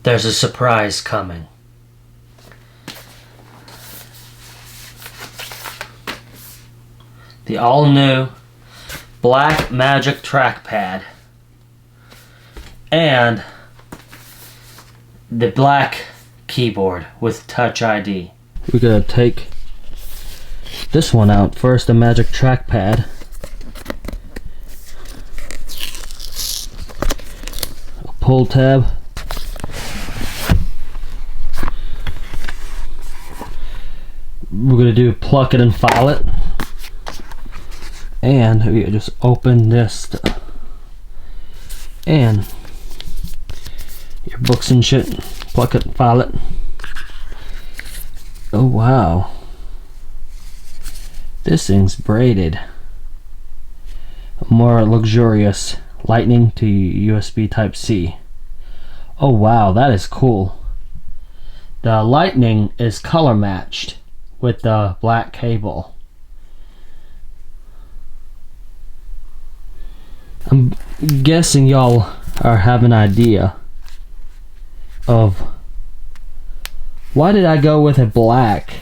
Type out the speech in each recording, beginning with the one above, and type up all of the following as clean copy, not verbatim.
There's a surprise coming. The all-new Blackmagic trackpad and the black keyboard with Touch ID. We're gonna take this one out first, the Magic trackpad. A pull tab. We're gonna do pluck it and file it. And we just open this and your books and shit, pluck it, file it. Oh wow, this thing's braided. More luxurious, lightning to USB type C. Oh wow, that is cool. The lightning is color matched with the black cable. I'm guessing y'all have an idea of why did I go with a black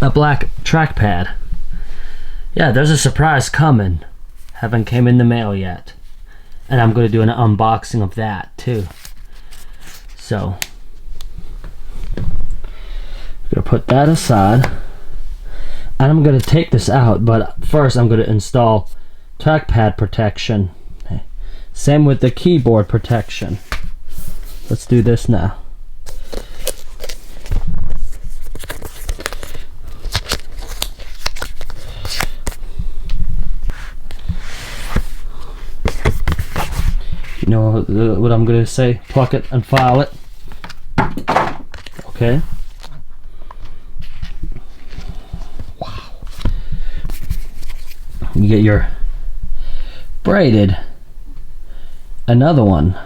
trackpad. Yeah, there's a surprise coming. Haven't came in the mail yet, and I'm going to do an unboxing of that too. So I'm going to put that aside, and I'm going to take this out, but first I'm going to install trackpad protection. Same with the keyboard protection. Let's do this now. You know what I'm gonna say? Pluck it and file it. Okay. Wow. You get your braided, another one,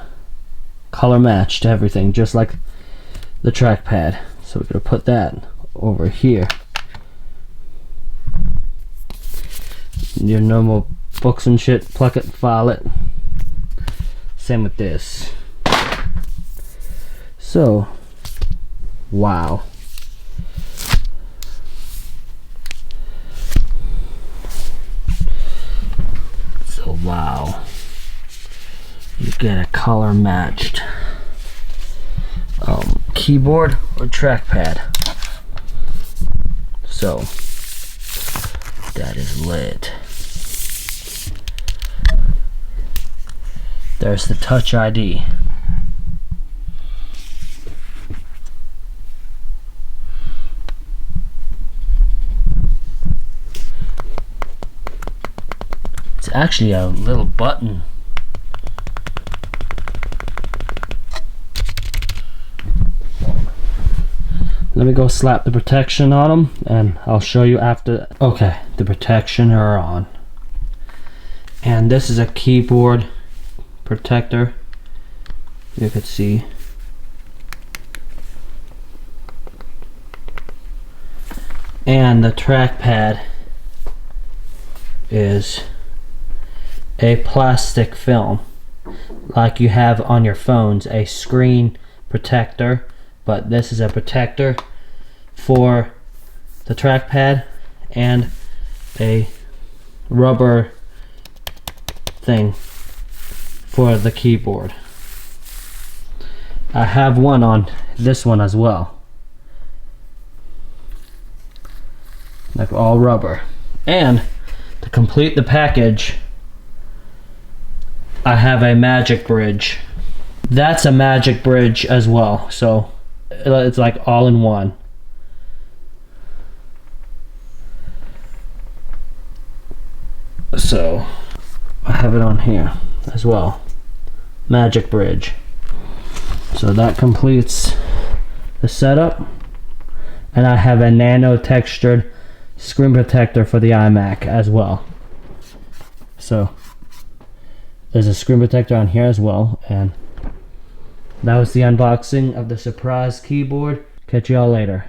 color matched everything, just like the trackpad. So we're gonna put that over here. Your normal books and shit, pluck it, file it. Same with this. So, wow. Wow, you get a color matched keyboard or trackpad. So that is lit. There's the Touch ID. It's actually a little button. Let me go slap the protection on them and I'll show you after. Okay, the protection are on. And this is a keyboard protector. You could see. And the trackpad is a plastic film like you have on your phones, a screen protector, but this is a protector for the trackpad and a rubber thing for the keyboard. I have one on this one as well, like all rubber. And to complete the package, I have a Magic Bridge. That's a Magic Bridge as well, so it's like all in one. So I have it on here as well, Magic Bridge. So that completes the setup, and I have a nano textured screen protector for the iMac as well. So there's a screen protector on here as well, and that was the unboxing of the surprise keyboard. Catch y'all later.